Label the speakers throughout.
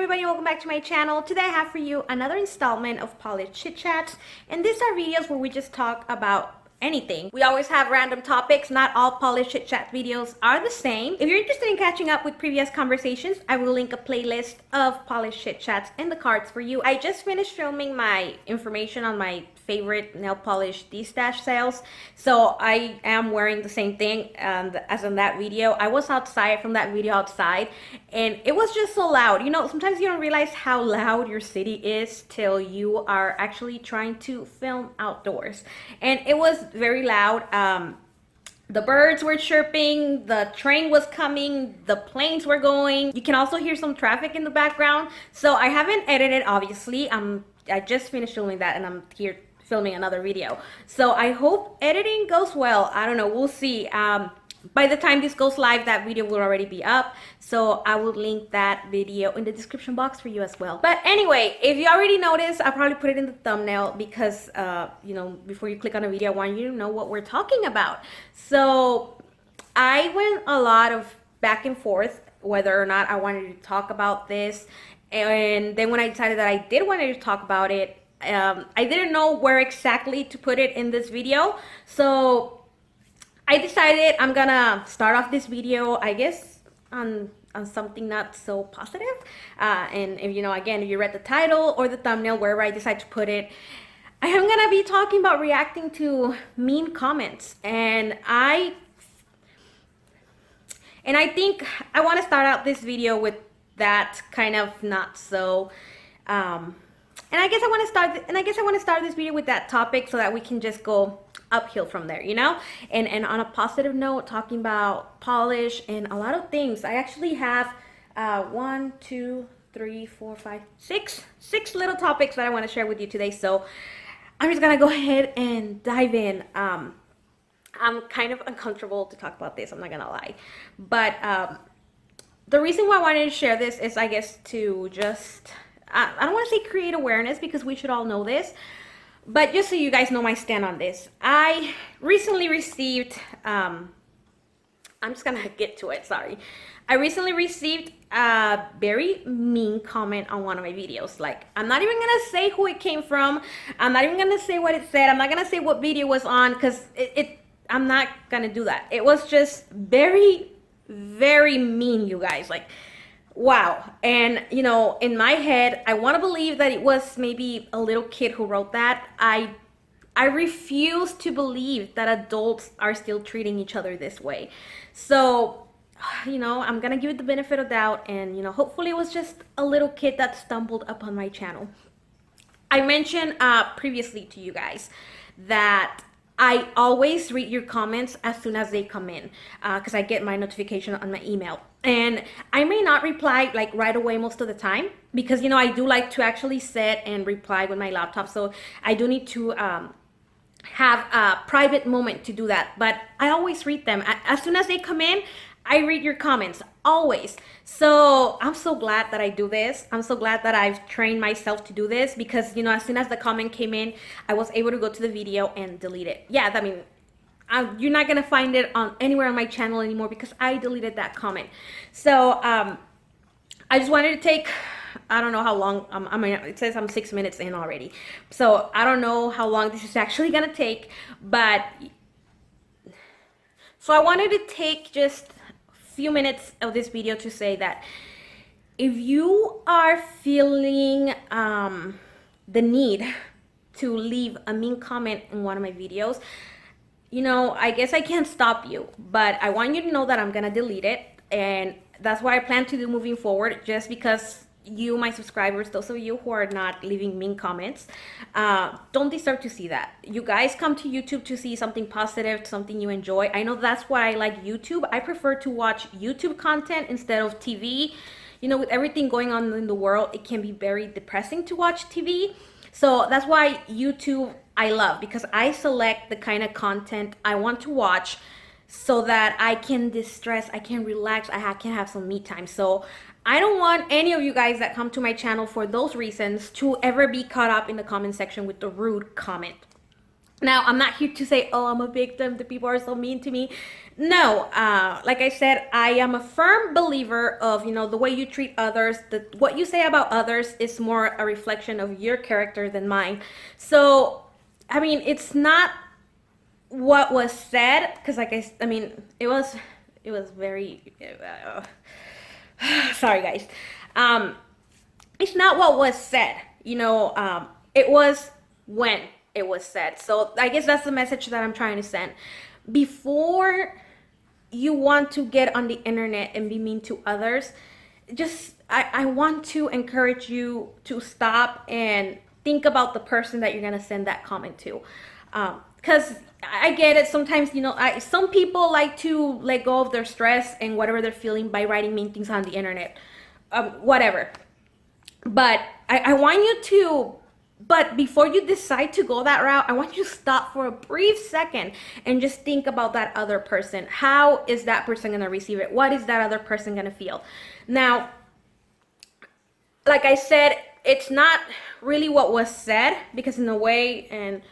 Speaker 1: everybody, welcome back to my channel. Today I have for you another installment of Polished Chit Chats, and these are videos where we just talk about anything. We always have random topics. Not all Polished Chit Chat videos are the same. If you're interested in catching up with previous conversations, I will link a playlist of Polished Chit Chats in the cards for you. I just finished filming my information on my favorite nail polish D-stash sales, so I am wearing the same thing as in that video. I was outside from that video outside, and it was just so loud. You know, sometimes you don't realize how loud your city is till you are actually trying to film outdoors, and it was very loud. The birds were chirping, the train was coming, the planes were going. You can also hear some traffic in the background. So I haven't edited, obviously. I just finished filming that, and I'm here filming another video. So I hope editing goes well. I don't know, we'll see. By the time this goes live, that video will already be up, so I will link that video in the description box for you as well. But anyway, if you already noticed, I probably put it in the thumbnail because you know, before you click on a video, I want you to know what we're talking about. So I went a lot of back and forth whether or not I wanted to talk about this, and then when I decided that I did want to talk about it, I didn't know where exactly to put it in this video, so I decided I'm gonna start off this video, I guess, on something not so positive. And if you know, again, if you read the title or the thumbnail, wherever I decide to put it, I am gonna be talking about reacting to mean comments. And I think I want to start out this video with that kind of not so. And I guess I want to start this video with that topic so that we can just go uphill from there, you know, and on a positive note, talking about polish and a lot of things. I actually have 1, 2, 3, 4, 5, 6 little topics that I want to share with you today. So I'm just gonna go ahead and dive in. I'm kind of uncomfortable to talk about this, I'm not gonna lie, but the reason why I wanted to share this is, I guess, to just I don't want to say create awareness, because we should all know this, but just so you guys know my stand on this. I recently received, I'm just gonna get to it, sorry. I recently received a very mean comment on one of my videos. Like, I'm not even gonna say who it came from. I'm not even gonna say what it said. I'm not gonna say what video it was on, because I'm not gonna do that. It was just very, very mean, you guys. Like, wow. And you know, in my head, I want to believe that it was maybe a little kid who wrote that. I refuse to believe that adults are still treating each other this way. So, you know, I'm gonna give it the benefit of doubt, and you know, hopefully it was just a little kid that stumbled upon my channel. I mentioned previously to you guys that I always read your comments as soon as they come in, because I get my notification on my email. And I may not reply like right away most of the time, because you know, I do like to actually sit and reply with my laptop, so I do need to have a private moment to do that. But I always read them as soon as they come in. I read your comments, always. So I'm so glad that I do this. I'm so glad that I've trained myself to do this, because you know, as soon as the comment came in, I was able to go to the video and delete it. Yeah, I mean, you're not gonna find it on anywhere on my channel anymore, because I deleted that comment. So I just wanted to take, I don't know how long, I mean, it says I'm 6 minutes in already, so I don't know how long this is actually gonna take, but so I wanted to take just few minutes of this video to say that if you are feeling the need to leave a mean comment in one of my videos, you know, I guess I can't stop you, but I want you to know that I'm gonna delete it, and that's what I plan to do moving forward, just because you, my subscribers, those of you who are not leaving mean comments, don't deserve to see that. You guys come to YouTube to see something positive, something you enjoy. I know that's why I like YouTube. I prefer to watch YouTube content instead of TV. You know, with everything going on in the world, it can be very depressing to watch TV. So that's why YouTube I love, because I select the kind of content I want to watch so that I can distress, I can relax, I can have some me time. So I don't want any of you guys that come to my channel for those reasons to ever be caught up in the comment section with the rude comment. Now, I'm not here to say, oh, I'm a victim, the people are so mean to me. No, like I said, I am a firm believer of, the way you treat others, what you say about others is more a reflection of your character than mine. So, I mean, it's not what was said, because I mean, it was very, sorry guys. It's not what was said, it was when it was said. So I guess that's the message that I'm trying to send. Before you want to get on the internet and be mean to others, I want to encourage you to stop and think about the person that you're gonna send that comment to. Because I get it. Sometimes, some people like to let go of their stress and whatever they're feeling by writing mean things on the internet, whatever. But I want you to, but before you decide to go that route, I want you to stop for a brief second and just think about that other person. How is that person going to receive it? What is that other person going to feel? Now, like I said, it's not really what was said, because in a way, and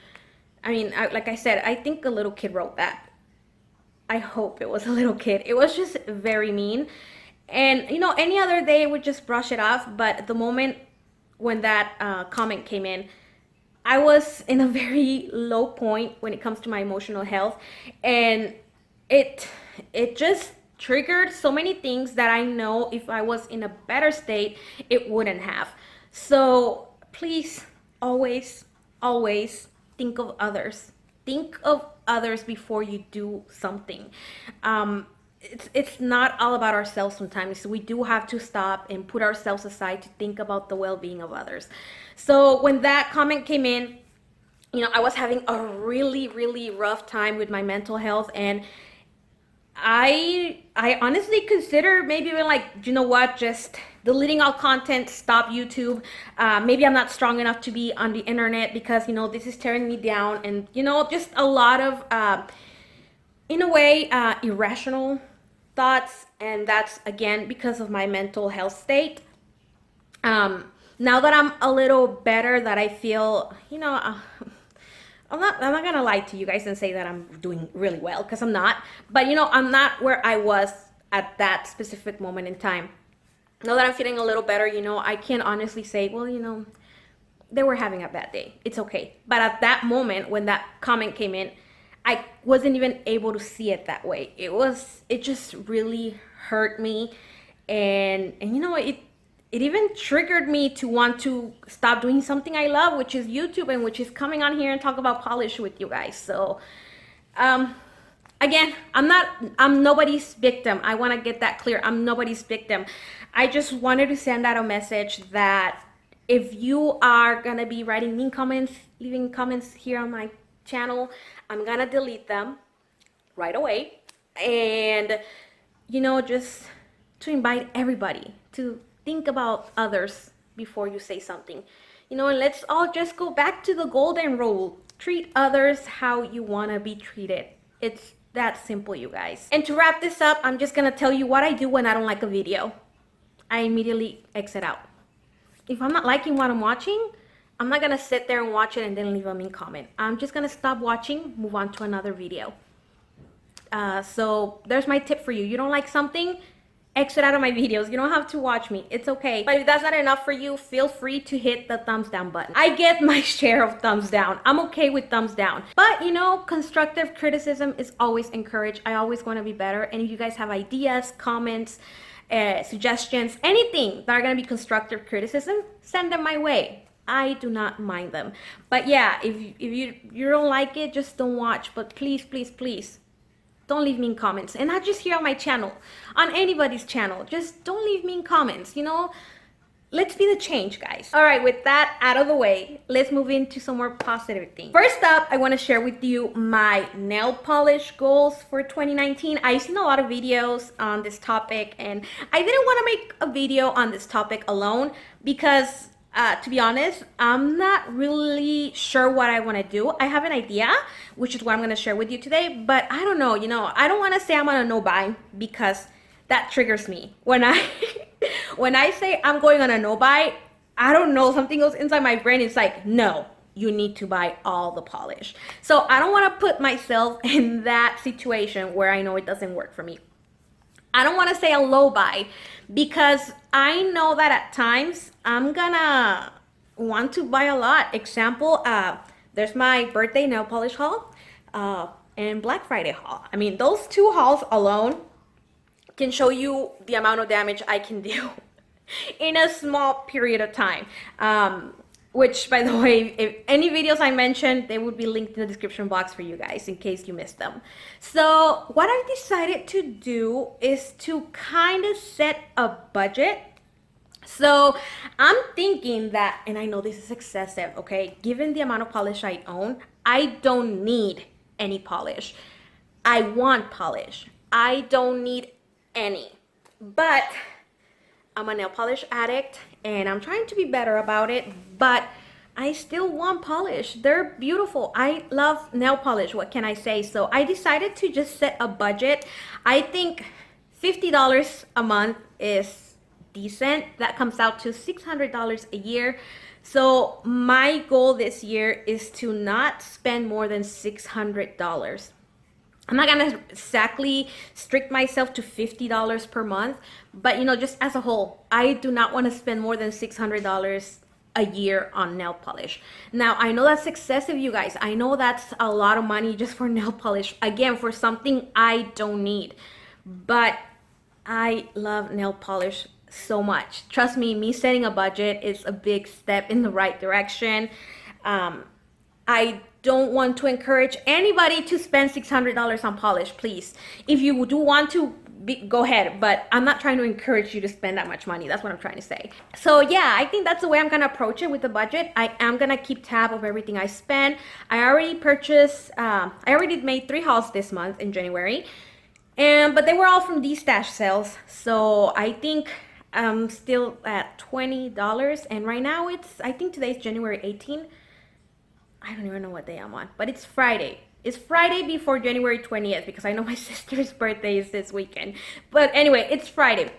Speaker 1: I mean, like I said, I think a little kid wrote that. I hope it was a little kid. It was just very mean. And, any other day would just brush it off. But at the moment when that comment came in, I was in a very low point when it comes to my emotional health. And it just triggered so many things that I know if I was in a better state, it wouldn't have. So please, always, always think of others. Think of others before you do something. It's not all about ourselves sometimes. We do have to stop and put ourselves aside to think about the well-being of others. So when that comment came in, I was having a really, really rough time with my mental health, and I honestly consider maybe even like, what, just deleting all content, stop YouTube. Maybe I'm not strong enough to be on the internet because, this is tearing me down. And, just a lot of, in a way, irrational thoughts. And that's, again, because of my mental health state. Now that I'm a little better, that I feel, I'm not gonna lie to you guys and say that I'm doing really well, because I'm not. But I'm not where I was at that specific moment in time. Now that I'm feeling a little better, I can honestly say, well, they were having a bad day. It's okay. But at that moment when that comment came in, I wasn't even able to see it that way. It just really hurt me, and it even triggered me to want to stop doing something I love, which is YouTube, and which is coming on here and talk about polish with you guys. So, again, I'm nobody's victim. I want to get that clear. I'm nobody's victim. I just wanted to send out a message that if you are going to be writing mean comments, leaving comments here on my channel, I'm going to delete them right away. And, just to invite everybody to think about others before you say something. And let's all just go back to the golden rule. Treat others how you want to be treated. It's that simple, you guys. And to wrap this up, I'm just going to tell you what I do when I don't like a video. I immediately exit out. If I'm not liking what I'm watching, I'm not going to sit there and watch it and then leave a mean comment. I'm just going to stop watching, move on to another video. So there's my tip for you. You don't like something, exit out of my videos. You don't have to watch me. It's okay. But if that's not enough for you, feel free to hit the thumbs down button. I get my share of thumbs down. I'm okay with thumbs down. But constructive criticism is always encouraged. I always want to be better. And if you guys have ideas, comments, suggestions, anything that are going to be constructive criticism, send them my way. I do not mind them. But yeah, if you don't like it, just don't watch. But please, please, please, don't leave mean comments. And not just here on my channel, on anybody's channel. Just don't leave mean comments, Let's be the change, guys. All right, with that out of the way, let's move into some more positive things. First up, I want to share with you my nail polish goals for 2019. I've seen a lot of videos on this topic, and I didn't want to make a video on this topic alone because to be honest, I'm not really sure what I want to do. I have an idea, which is what I'm going to share with you today, but I don't know, I don't want to say I'm on a no-buy because that triggers me. When I say I'm going on a no-buy, I don't know, something goes inside my brain. It's like, no, you need to buy all the polish. So I don't want to put myself in that situation where I know it doesn't work for me. I don't want to say a low buy because I know that at times I'm gonna want to buy a lot. Example, there's my birthday nail polish haul and Black Friday haul. I mean, those two hauls alone can show you the amount of damage I can do in a small period of time. Which, by the way, if any videos I mentioned, they would be linked in the description box for you guys in case you missed them. So what I decided to do is to kind of set a budget. So I'm thinking that, and I know this is excessive, okay? Given the amount of polish I own, I don't need any polish. I want polish. I don't need any. But I'm a nail polish addict and I'm trying to be better about it, but I still want polish. They're beautiful. I love nail polish. What can I say? So I decided to just set a budget. I think $50 a month is decent. That comes out to $600 a year. So my goal this year is to not spend more than $600. I'm not gonna exactly strict myself to $50 per month, but just as a whole, I do not want to spend more than $600 a year on nail polish. Now, I know that's excessive, you guys. I know that's a lot of money just for nail polish. Again, for something I don't need, but I love nail polish so much. Trust me setting a budget is a big step in the right direction. I don't want to encourage anybody to spend $600 on polish, please. If you do want to, go ahead, but I'm not trying to encourage you to spend that much money. That's what I'm trying to say. So yeah, I think that's the way I'm gonna approach it with the budget. I am gonna keep tab of everything I spend. I already made 3 hauls this month in January, but they were all from these stash sales. So I think I'm still at $20, and right now I think today's January 18th. I don't even know what day I'm on, but it's Friday. It's Friday before January 20th because I know my sister's birthday is this weekend. But anyway, it's Friday.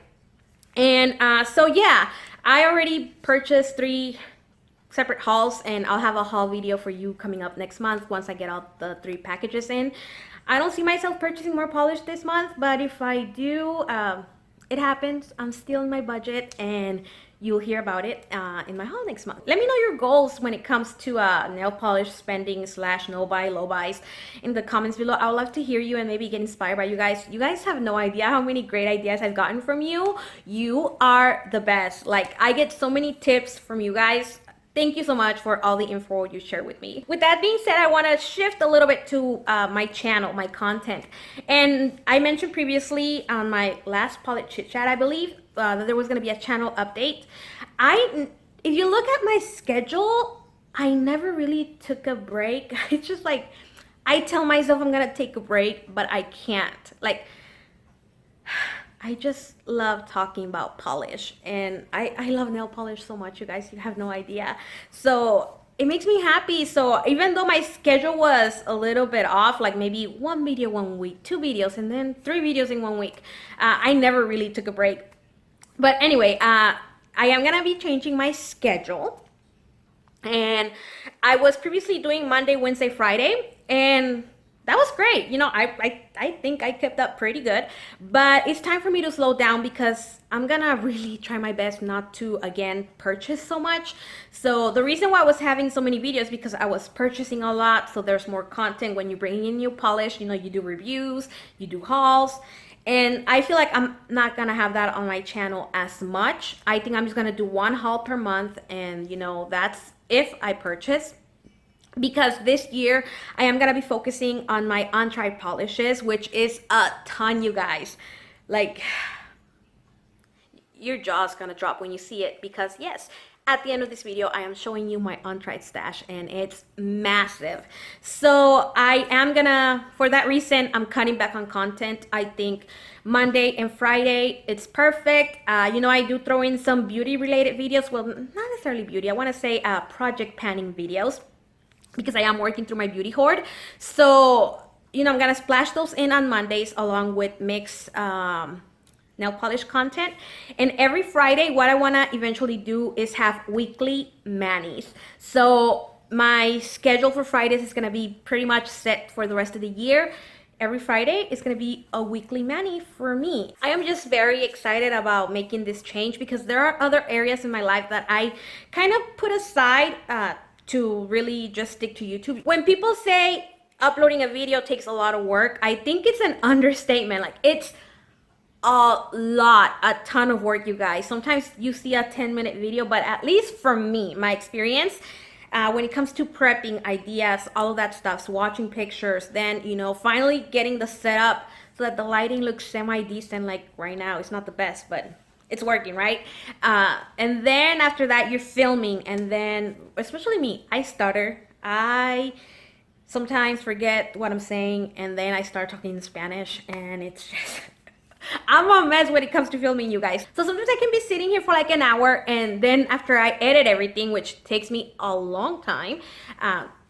Speaker 1: And so yeah, I already purchased 3 separate hauls, and I'll have a haul video for you coming up next month once I get all the 3 packages in. I don't see myself purchasing more polish this month, but if I do, it happens. I'm still in my budget, and you'll hear about it in my haul next month. Let me know your goals when it comes to nail polish spending / no buy, low buys in the comments below. I would love to hear you and maybe get inspired by you guys. You guys have no idea how many great ideas I've gotten from you. You are the best. Like, I get so many tips from you guys. Thank you so much for all the info you share with me. With that being said, I want to shift a little bit to my channel, my content. And I mentioned previously on my last Polish Chit Chat, I believe, that there was going to be a channel update. If you look at my schedule, I never really took a break. It's just like, I tell myself I'm going to take a break, but I can't. Like, I just love talking about polish, and I love nail polish so much, you guys, you have no idea. So it makes me happy. So even though my schedule was a little bit off, like maybe 1 video 1 week, 2 videos, and then 3 videos in 1 week, I never really took a break. But anyway, I am gonna be changing my schedule, and I was previously doing Monday, Wednesday, Friday, and that was great. I think I kept up pretty good, but it's time for me to slow down because I'm gonna really try my best not to, again, purchase so much. So the reason why I was having so many videos because I was purchasing a lot, so there's more content when you bring in new polish. You do reviews, you do hauls, and I feel like I'm not gonna have that on my channel as much. I think I'm just gonna do 1 haul per month, and that's if I purchase. Because this year I am gonna be focusing on my Untried polishes, which is a ton, you guys. Like, your jaw's gonna drop when you see it, because yes, at the end of this video I am showing you my Untried stash, and it's massive. So I am gonna, for that reason, I'm cutting back on content. I think Monday and Friday it's perfect. I do throw in some beauty related videos. Well, not necessarily beauty, I want to say project panning videos, because I am working through my beauty hoard. So, I'm gonna splash those in on Mondays along with mixed nail polish content. And every Friday, what I wanna eventually do is have weekly manis. So my schedule for Fridays is gonna be pretty much set for the rest of the year. Every Friday is gonna be a weekly mani for me. I am just very excited about making this change because there are other areas in my life that I kind of put aside to really just stick to YouTube. When people say uploading a video takes a lot of work, I think it's an understatement. Like, it's a ton of work, you guys. Sometimes you see a 10-minute video, but at least for me, my experience, when it comes to prepping ideas, all of that stuff, so watching pictures, then, you know, finally getting the setup so that the lighting looks semi-decent. Like right now, it's not the best, but it's working, right? And then after that, you're filming, and then, especially me, I stutter. I sometimes forget what I'm saying, and then I start talking in Spanish, and it's just... I'm a mess when it comes to filming, you guys. So sometimes I can be sitting here for like an hour, and then after I edit everything, which takes me a long time,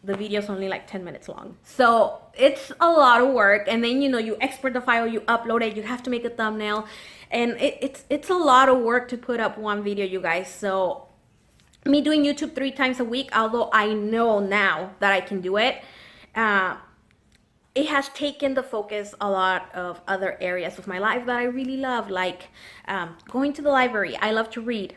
Speaker 1: the video's only like 10 minutes long. So it's a lot of work. And then, you know, you export the file, you upload it, you have to make a thumbnail, and it's a lot of work to put up one video, you guys. So me doing YouTube 3 times a week, although I know now that I can do it, it has taken the focus a lot of other areas of my life that I really love, like going to the library. I love to read.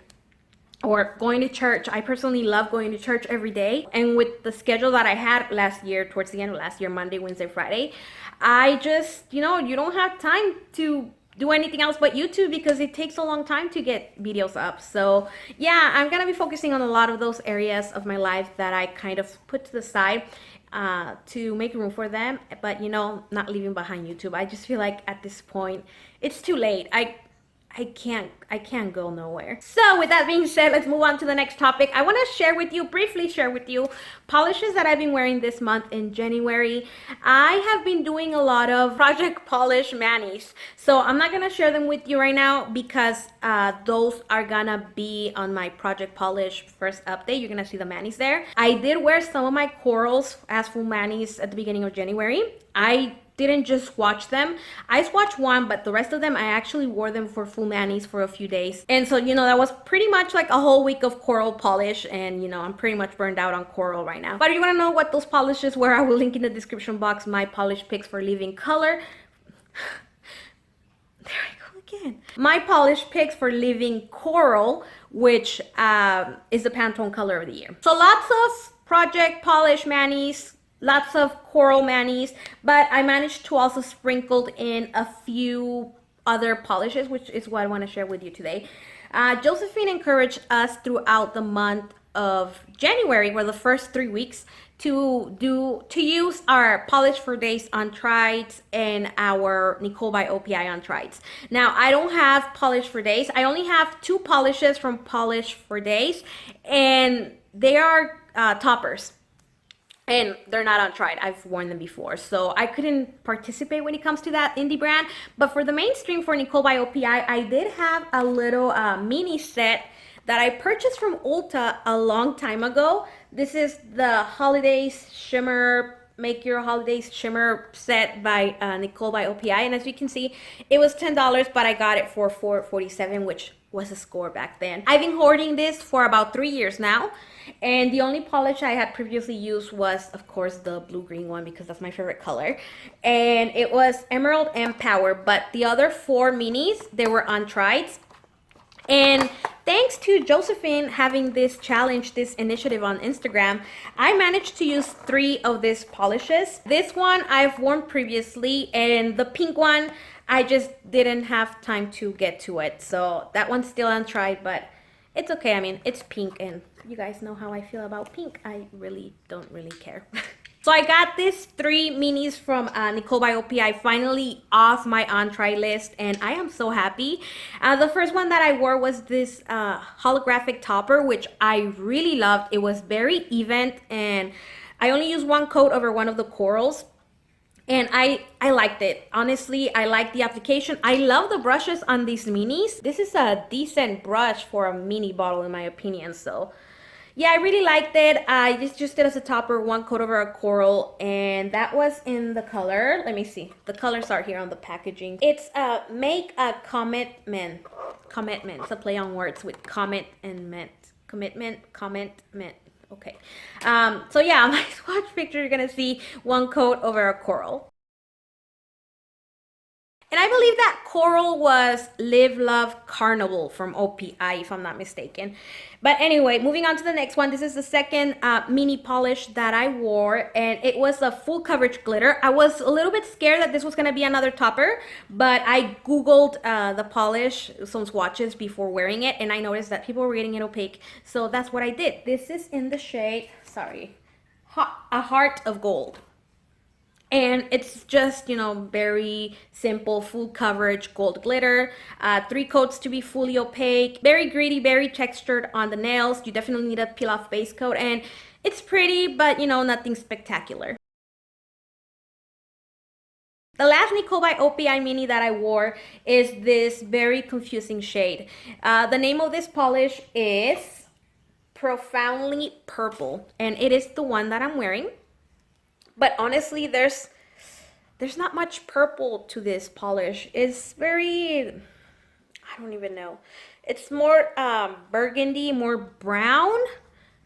Speaker 1: Or going to church. I personally love going to church every day. And with the schedule that I had last year, towards the end of last year, Monday, Wednesday, Friday, I just, you know, you don't have time to do anything else but YouTube because it takes a long time to get videos up. So yeah, I'm gonna be focusing on a lot of those areas of my life that I kind of put to the side to make room for them, but, you know, not leaving behind YouTube. I just feel like at this point it's too late. I can't go nowhere. So with that being said, let's move on to the next topic. I want to briefly share with you polishes that I've been wearing this month in January. I have been doing a lot of project polish manis, so I'm not gonna share them with you right now because those are gonna be on my project polish first update. You're gonna see the manis there. I did wear some of my corals as full manis at the beginning of January. I didn't just swatch them. I swatched one, but the rest of them, I actually wore them for full manis for a few days. And so, you know, that was pretty much like a whole week of coral polish, and, you know, I'm pretty much burned out on coral right now. But if you want to know what those polishes were, I will link in the description box my polish picks for Living Color. There I go again. My polish picks for Living Coral, which is the Pantone color of the year. So lots of project polish manis, lots of coral manis, but I managed to also sprinkle in a few other polishes, which is what I want to share with you today. Josephine encouraged us throughout the month of January, or the first 3 weeks, to use our Polish for Days Untried and our Nicole by OPI Untried. Now, I don't have Polish for Days. I only have 2 polishes from Polish for Days, and they are toppers. And they're not untried. I've worn them before, so I couldn't participate when it comes to that indie brand. But for the mainstream, for Nicole by OPI, I did have a little mini set that I purchased from Ulta a long time ago. This is the Holidays Shimmer, Make Your Holidays Shimmer set by Nicole by OPI. And as you can see, it was $10, but I got it for $4.47, which was a score back then. I've been hoarding this for about 3 years now. And the only polish I had previously used was, of course, the blue-green one, because that's my favorite color. And it was Emerald and Power. But the other 4 minis, they were untried. And thanks to Josephine having this challenge, this initiative on Instagram, I managed to use 3 of these polishes. This one I've worn previously, and the pink one, I just didn't have time to get to it. So that one's still untried, but it's okay. I mean, it's pink, and you guys know how I feel about pink. I really don't really care. So I got these 3 minis from Nicole by OPI finally off my on-try list, and I am so happy. The first one that I wore was this holographic topper, which I really loved. It was very even, and I only used 1 coat over one of the corals. And I liked it. Honestly, I like the application. I love the brushes on these minis. This is a decent brush for a mini bottle, in my opinion. So yeah, I really liked it. I just did as a topper, 1 coat over a coral, and that was in the color. Let me see. The colors are here on the packaging. It's Make a Comet-Ment. Comet-Ment. It's a play on words with comet and ment. Commitment, comment, ment. Okay. So yeah, my swatch picture, you're gonna see one coat over a coral. And I believe that coral was Live Love Carnival from OPI, if I'm not mistaken. But anyway, moving on to the next one. This is the second mini polish that I wore, and it was a full coverage glitter. I was a little bit scared that this was gonna be another topper, but I Googled the polish, some swatches before wearing it, and I noticed that people were getting it opaque. So that's what I did. This is in the shade, sorry, A Heart of Gold. And it's just, you know, very simple, full coverage gold glitter. 3 coats to be fully opaque. Very gritty, very textured on the nails. You definitely need a peel off base coat. And it's pretty, but, you know, nothing spectacular. The last Nicole by OPI mini that I wore is this very confusing shade. The name of this polish is Profoundly Purple. And it is the one that I'm wearing. But honestly, there's not much purple to this polish. It's very, I don't even know. It's more burgundy, more brown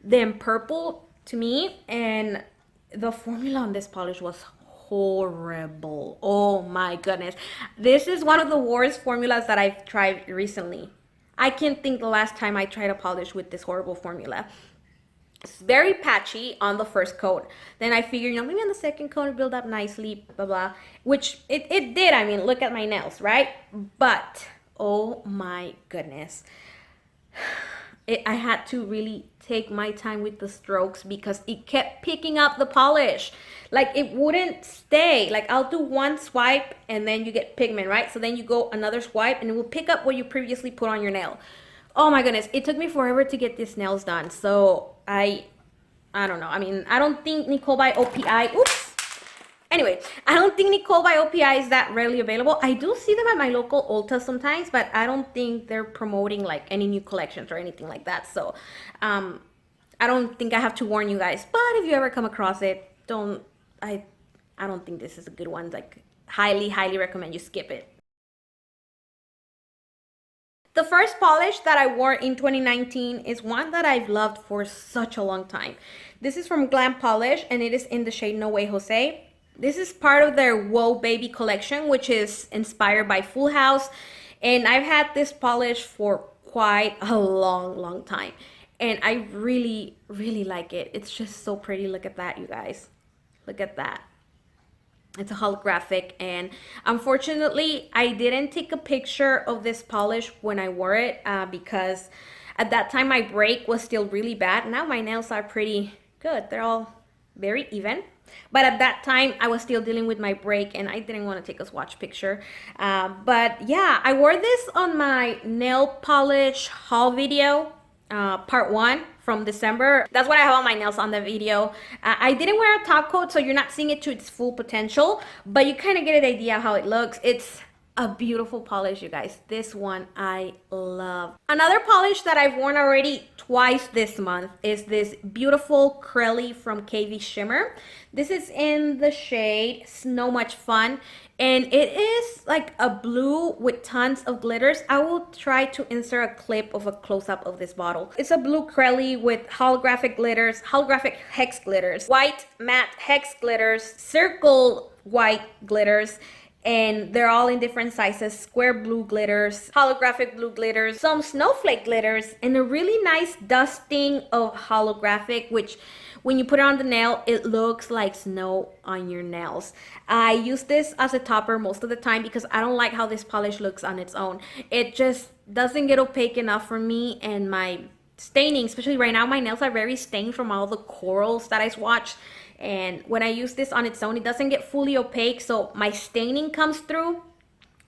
Speaker 1: than purple to me. And the formula on this polish was horrible. Oh my goodness. This is one of the worst formulas that I've tried recently. I can't think the last time I tried a polish with this horrible formula. It's very patchy on the first coat. Then I figured, you know, maybe on the second coat it build up nicely, blah, blah. Which it did. I mean, look at my nails, right? But, oh my goodness. I had to really take my time with the strokes because it kept picking up the polish. Like, it wouldn't stay. Like, I'll do one swipe and then you get pigment, right? So then you go another swipe and it will pick up what you previously put on your nail. Oh my goodness, it took me forever to get these nails done. So I don't know. I mean, I don't think Nicole by OPI, oops. Anyway, I don't think Nicole by OPI is that readily available. I do see them at my local Ulta sometimes, but I don't think they're promoting like any new collections or anything like that. So I don't think I have to warn you guys. But if you ever come across it, I don't think this is a good one. Like, highly, highly recommend you skip it. The first polish that I wore in 2019 is one that I've loved for such a long time. This is from Glam Polish, and it is in the shade No Way Jose. This is part of their Whoa Baby collection, which is inspired by Full House. And I've had this polish for quite a long, long time. And I really, really like it. It's just so pretty. Look at that, you guys. Look at that. It's a holographic, and unfortunately I didn't take a picture of this polish when I wore it because at that time my break was still really bad. Now my nails are pretty good. They're all very even. But at that time I was still dealing with my break and I didn't want to take a swatch picture. But yeah, I wore this on my nail polish haul video. Part 1 from December. That's what I have on my nails on the video. I didn't wear a top coat, so you're not seeing it to its full potential, but you kind of get an idea how it looks. It's a beautiful polish, you guys. This one I love. Another polish that I've worn already twice this month is this beautiful Crelly from Kovet Shimmer. This is in the shade Snow Much Fun, and it is like a blue with tons of glitters. I will try to insert a clip of a close-up of this bottle. It's a blue Crelly with holographic glitters, holographic hex glitters, white matte hex glitters, circle white glitters, and they're all in different sizes. Square blue glitters, holographic blue glitters, some snowflake glitters, and a really nice dusting of holographic, which when you put it on the nail, it looks like snow on your nails. I use this as a topper most of the time because I don't like how this polish looks on its own. It just doesn't get opaque enough for me, and my staining, especially right now, my nails are very stained from all the corals that I swatched. And when I use this on its own, it doesn't get fully opaque, so my staining comes through.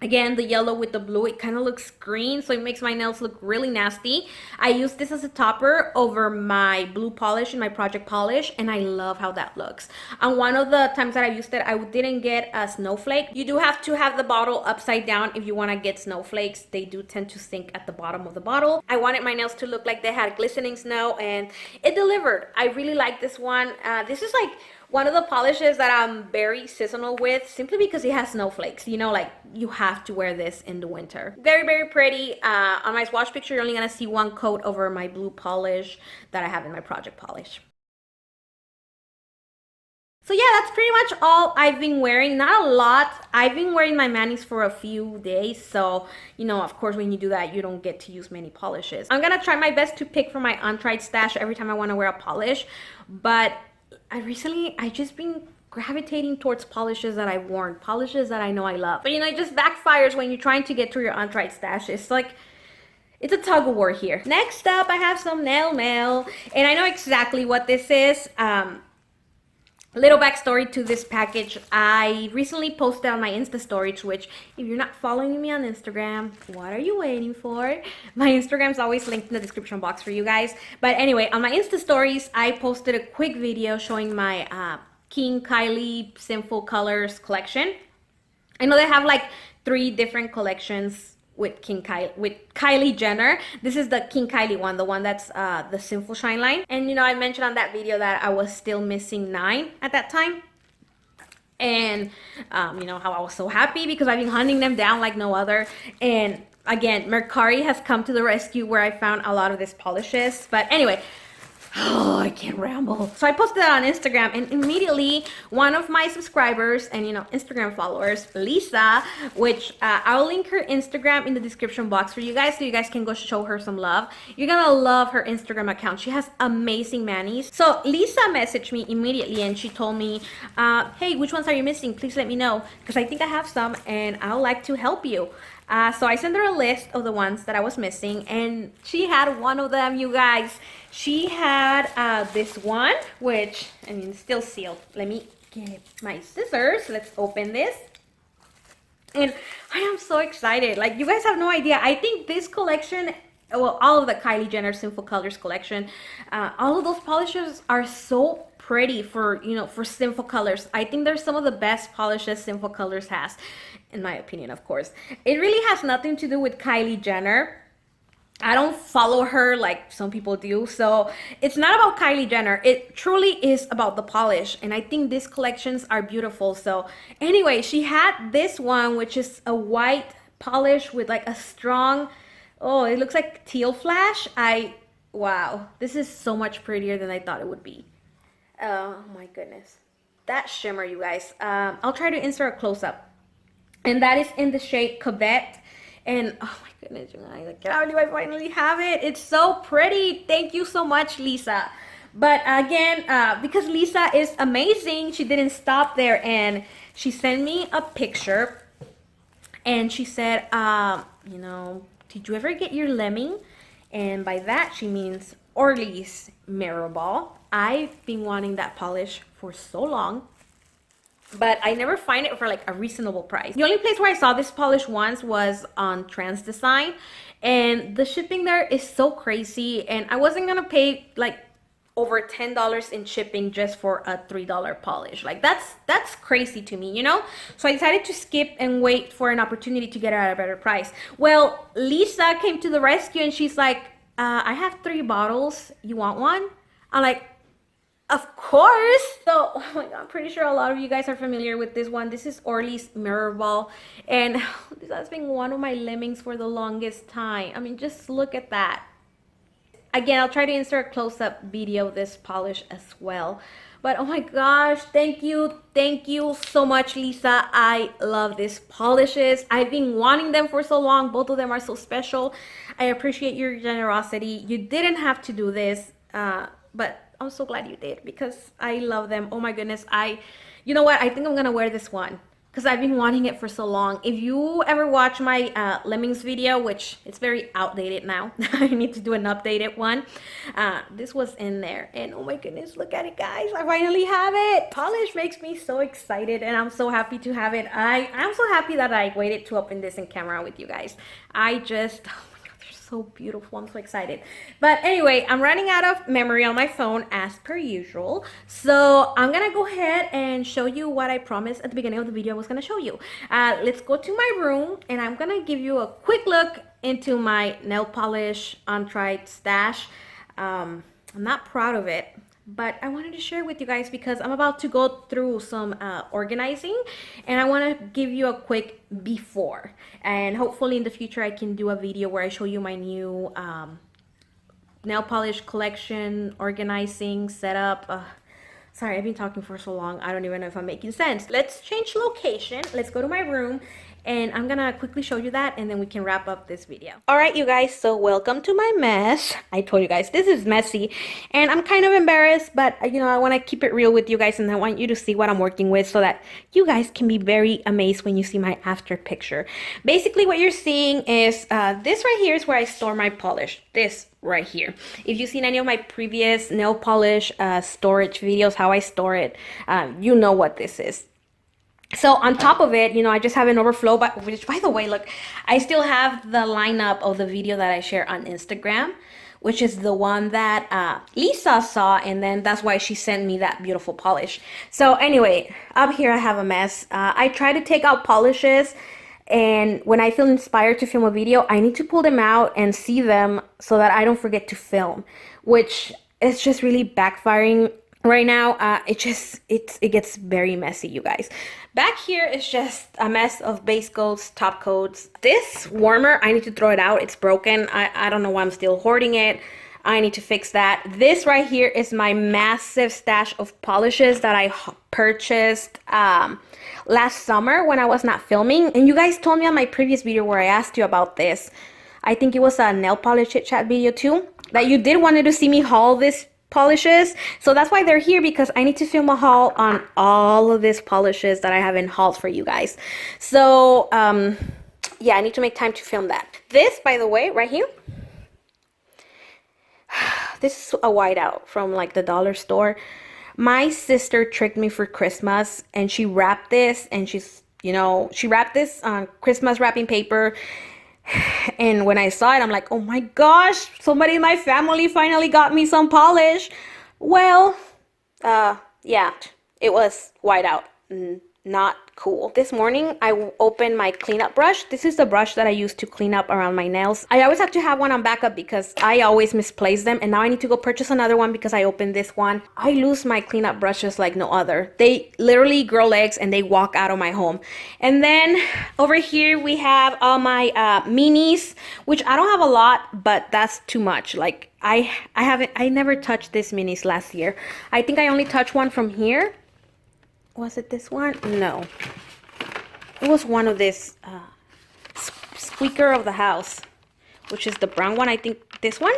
Speaker 1: Again, the yellow with the blue, it kind of looks green, so it makes my nails look really nasty. I use this as a topper over my blue polish and my project polish, and I love how that looks. And one of the times that I used it, I didn't get a snowflake. You do have to have the bottle upside down if you want to get snowflakes. They do tend to sink at the bottom of the bottle. I wanted my nails to look like they had glistening snow, and it delivered. I really like this one. This is like one of the polishes that I'm very seasonal with, simply because it has snowflakes. You know, like you have to wear this in the winter. Very, very pretty. On my swatch picture, you're only gonna see one coat over my blue polish that I have in my project polish. So yeah, that's pretty much all I've been wearing. Not a lot. I've been wearing my manis for a few days. So, you know, of course, when you do that, you don't get to use many polishes. I'm going to try my best to pick from my Untried stash every time I want to wear a polish. But I just been gravitating towards polishes that I've worn. Polishes that I know I love. But, you know, it just backfires when you're trying to get to your Untried stash. It's like... it's a tug of war here. Next up, I have some nail mail. And I know exactly what this is. Little backstory to this package. I recently posted on my Insta stories, which if you're not following me on Instagram, what are you waiting for? My Instagram's always linked in the description box for you guys. But anyway, on my Insta stories, I posted a quick video showing my King Kylie Sinful Colors collection. I know they have like 3 different collections with Kylie Jenner. This is the King Kylie one, the one that's the Sinful Shine line. And you know, I mentioned on that video that I was still missing 9 at that time. And you know how I was so happy because I've been hunting them down like no other. And again, Mercari has come to the rescue where I found a lot of these polishes. But anyway, oh, I can't ramble. So I posted that on Instagram, and immediately one of my subscribers and, you know, Instagram followers, Lisa, which I'll link her Instagram in the description box for you guys so you guys can go show her some love. You're gonna love her Instagram account. She has amazing manis. So Lisa messaged me immediately and she told me, hey, which ones are you missing? Please let me know, because I think I have some and I would like to help you. So I sent her a list of the ones that I was missing, and she had one of them, you guys. She had this one, which, I mean, it's still sealed. Let me get my scissors. Let's open this. And I am so excited. Like, you guys have no idea. I think this collection, well, all of the Kylie Jenner Sinful Colors collection, all of those polishes are so pretty for, you know, for Sinful Colors. I think they're some of the best polishes Sinful Colors has, in my opinion, of course. It really has nothing to do with Kylie Jenner. I don't follow her like some people do, so it's not about Kylie Jenner. It truly is about the polish, and I think these collections are beautiful. So anyway, she had this one, which is a white polish with like a strong, oh, it looks like teal flash. Wow, this is so much prettier than I thought it would be. Oh my goodness, that shimmer, you guys. I'll try to insert a close-up, and that is in the shade Kovet. And oh my goodness, you guys, I can't believe I finally have it. It's so pretty. Thank you so much, Lisa. But again, because Lisa is amazing, she didn't stop there, and she sent me a picture, and she said, you know, did you ever get your lemming? And by that, she means Orly's Mirrorball. I've been wanting that polish for so long, but I never find it for like a reasonable price. The only place where I saw this polish once was on Trans Design, and the shipping there is so crazy, and I wasn't gonna pay like over $10 in shipping just for a $3 polish. Like that's crazy to me, you know? So I decided to skip and wait for an opportunity to get it at a better price. Well, Lisa came to the rescue and she's like, I have 3 bottles. You want one? I'm like, of course. So, oh my God, I'm pretty sure a lot of you guys are familiar with this one. This is Orly's Mirrorball, and this has been one of my lemmings for the longest time. I mean, just look at that. Again, I'll try to insert a close-up video of this polish as well. But oh my gosh, thank you so much, Lisa. I love these polishes. I've been wanting them for so long. Both of them are so special. I appreciate your generosity. You didn't have to do this, but I'm so glad you did because I love them. Oh my goodness. You know what? I think I'm gonna wear this one because I've been wanting it for so long. If you ever watch my lemmings video, which it's very outdated now, I need to do an updated one. This was in there, and oh my goodness, look at it, guys. I finally have it. Polish makes me so excited, and I'm so happy to have it. I'm so happy that I waited to open this in camera with you guys. So beautiful. I'm so excited. But anyway, I'm running out of memory on my phone as per usual, so I'm gonna go ahead and show you what I promised at the beginning of the video I was gonna show you. Let's go to my room, and I'm gonna give you a quick look into my nail polish Untried stash. I'm not proud of it, but I wanted to share with you guys because I'm about to go through some organizing, and I want to give you a quick before, and hopefully in the future I can do a video where I show you my new nail polish collection, organizing, setup. Sorry, I've been talking for so long, I don't even know if I'm making sense. Let's change location. Let's go to my room, and I'm gonna quickly show you that, and then we can wrap up this video. All right, you guys, so welcome to my mess. I told you guys this is messy, and I'm kind of embarrassed, but you know, I want to keep it real with you guys, and I want you to see what I'm working with so that you guys can be very amazed when you see my after picture. Basically, what you're seeing is this right here is where I store my polish. This right here. If you've seen any of my previous nail polish storage videos, how I store it, you know what this is. So on top of it, you know, I just have an overflow, but which, by the way, look, I still have the lineup of the video that I share on Instagram, which is the one that Lisa saw, and then that's why she sent me that beautiful polish. So anyway, up here I have a mess. I try to take out polishes, and when I feel inspired to film a video, I need to pull them out and see them so that I don't forget to film, which is just really backfiring right now. It gets very messy, you guys. Back here is just a mess of base coats, top coats. This warmer, I need to throw it out. It's broken. I don't know why I'm still hoarding it. I need to fix that. This right here is my massive stash of polishes that I purchased last summer when I was not filming. And you guys told me on my previous video where I asked you about this, I think it was a nail polish chit chat video too, that you did wanted to see me haul this polishes. So that's why they're here, because I need to film a haul on all of these polishes that I haven't hauled for you guys. So yeah, I need to make time to film that. This, by the way, right here, this is a whiteout from like the dollar store. My sister tricked me for Christmas, and she wrapped this, and she wrapped this on Christmas wrapping paper. And when I saw it, I'm like, oh my gosh, somebody in my family finally got me some polish. Well, yeah, it was white out. Not cool. This morning, I opened my cleanup brush. This is the brush that I use to clean up around my nails. I always have to have one on backup because I always misplace them. And now I need to go purchase another one because I opened this one. I lose my cleanup brushes like no other. They literally grow legs and they walk out of my home. And then over here, we have all my minis, which I don't have a lot, but that's too much. Like I never touched this minis last year. I think I only touched one from here. Was it this one? No. It was one of this squeaker of the house, which is the brown one. I think this one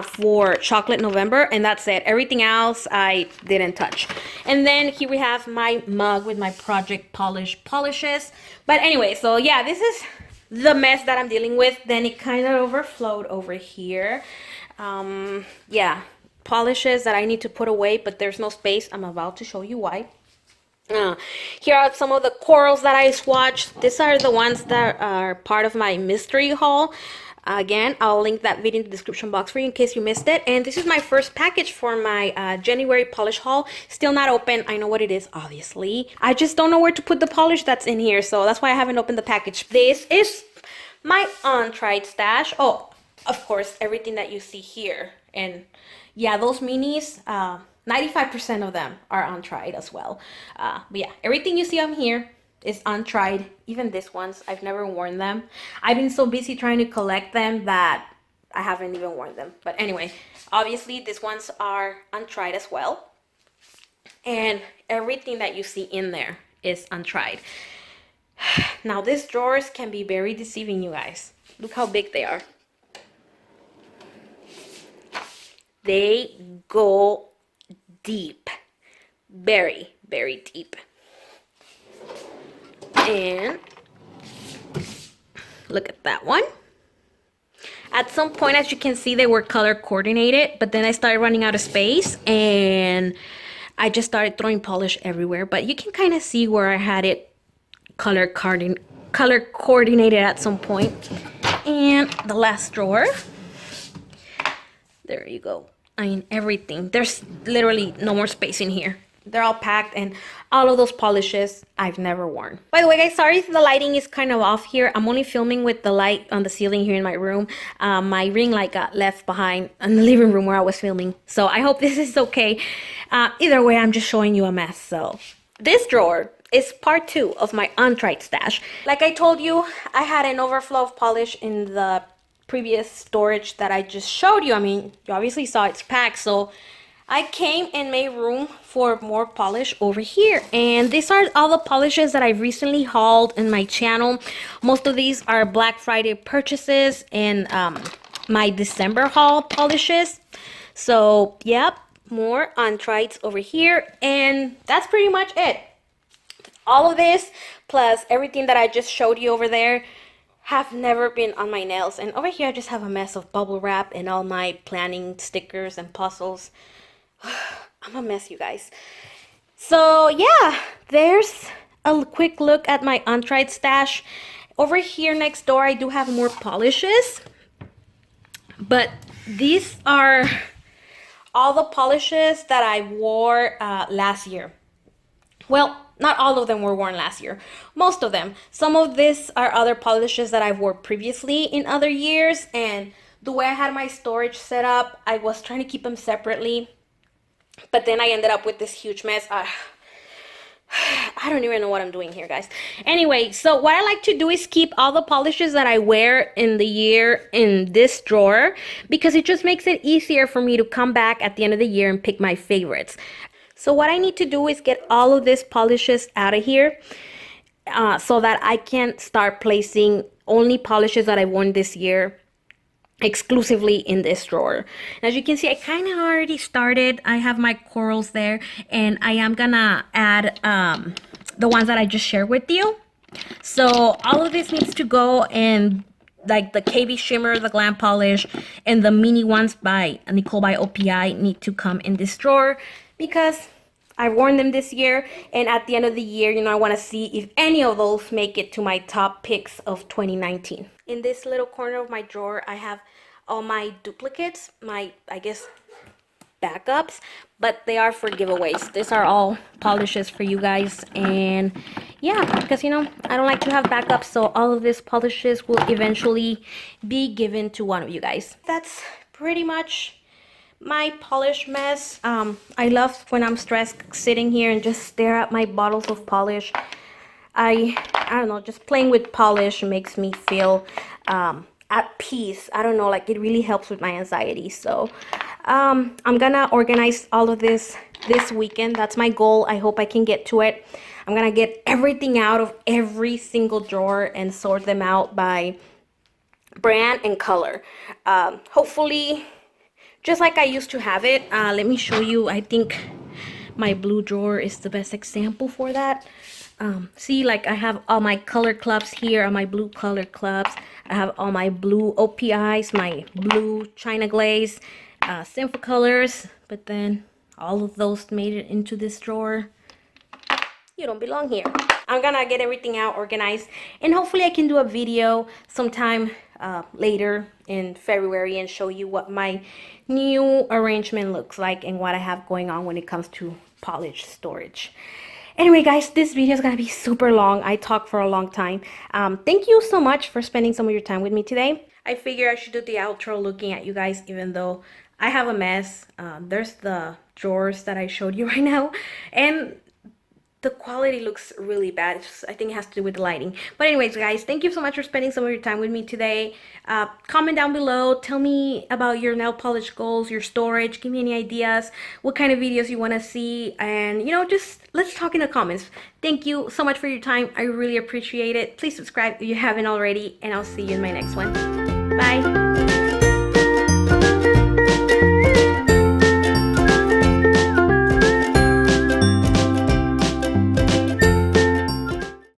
Speaker 1: for Chocolate November, and that's it. Everything else I didn't touch. And then here we have my mug with my Project polishes. But anyway, so yeah, this is the mess that I'm dealing with. Then it kind of overflowed over here. Yeah, polishes that I need to put away, but there's no space. I'm about to show you why. Here are some of the corals that I swatched. These are the ones that are part of my mystery haul. Again, I'll link that video in the description box for you in case you missed it. And this is my first package for my January polish haul. Still not open. I know what it is, obviously. I just don't know where to put the polish that's in here, so that's why I haven't opened the package. This is my Untried stash. Oh, of course, everything that you see here. And yeah, those minis, 95% of them are untried as well. But yeah, everything you see on here is untried. Even these ones, I've never worn them. I've been so busy trying to collect them that I haven't even worn them. But anyway, obviously these ones are untried as well. And everything that you see in there is untried. Now these drawers can be very deceiving, you guys. Look how big they are. They go deep, very, very deep. And look at that one. At some point, as you can see, they were color coordinated, but then I started running out of space and I just started throwing polish everywhere. But you can kind of see where I had it color coordinated at some point. And the last drawer, there you go. I mean, everything. There's literally no more space in here. they're all packed, and all of those polishes I've never worn. By the way, guys, sorry if the lighting is kind of off here. I'm only filming with the light on the ceiling here in my room. My ring light got left behind in the living room where I was filming, so I hope this is okay. Either way, I'm just showing you a mess. So this drawer is part 2 of my untried stash. Like I told you, I had an overflow of polish in the previous storage that I just showed you. I mean, you obviously saw it's packed, so I came and made room for more polish over here. And these are all the polishes that I've recently hauled in my channel. Most of these are Black Friday purchases and my December haul polishes. So, yep, more untrieds over here. And that's pretty much it. All of this, plus everything that I just showed you over there, have never been on my nails. And over here, I just have a mess of bubble wrap and all my planning stickers and puzzles. I'm a mess, you guys. So yeah, there's a quick look at my untried stash. Over here next door, I do have more polishes, but these are all the polishes that I wore last year. Well, not all of them were worn last year. Most of them. Some of these are other polishes that I wore previously in other years, and the way I had my storage set up, I was trying to keep them separately. But then I ended up with this huge mess. I don't even know what I'm doing here, guys. Anyway, so what I like to do is keep all the polishes that I wear in the year in this drawer, because it just makes it easier for me to come back at the end of the year and pick my favorites. So what I need to do is get all of these polishes out of here so that I can start placing only polishes that I worn this year exclusively in this drawer. As you can see, I kind of already started. I have my corals there, and I am gonna add the ones that I just shared with you. So all of this needs to go in, like the KB Shimmer, the Glam polish, and the mini ones by Nicole by OPI need to come in this drawer, because I've worn them this year, and at the end of the year, you know, I want to see if any of those make it to my top picks of 2019. In this little corner of my drawer, I have all my duplicates, my, I guess, backups, but they are for giveaways. These are all polishes for you guys, and yeah, because, you know, I don't like to have backups, so all of these polishes will eventually be given to one of you guys. That's pretty much my polish mess. I love when I'm stressed sitting here and just stare at my bottles of polish. I don't know, just playing with polish makes me feel at peace. I don't know, like it really helps with my anxiety. So I'm gonna organize all of this weekend. That's my goal. I hope I can get to it. I'm gonna get everything out of every single drawer and sort them out by brand and color. Hopefully just like I used to have it. Let me show you. I think my blue drawer is the best example for that. See, like I have all my color clubs here, all my blue color clubs. I have all my blue OPIs, my blue China Glaze, Sinful colors. But then all of those made it into this drawer. You don't belong here. I'm gonna get everything out, organized, and hopefully I can do a video sometime later in February and show you what my new arrangement looks like and what I have going on when it comes to polish storage. Anyway, guys, this video is gonna be super long. I talked for a long time. Thank you so much for spending some of your time with me today. I figure I should do the outro looking at you guys, even though I have a mess. There's the drawers that I showed you right now, and the quality looks really bad. I think it has to do with the lighting. But anyways, guys, thank you so much for spending some of your time with me today. Comment down below. Tell me about your nail polish goals, your storage. Give me any ideas, what kind of videos you want to see. And, you know, just let's talk in the comments. Thank you so much for your time. I really appreciate it. Please subscribe if you haven't already. And I'll see you in my next one. Bye.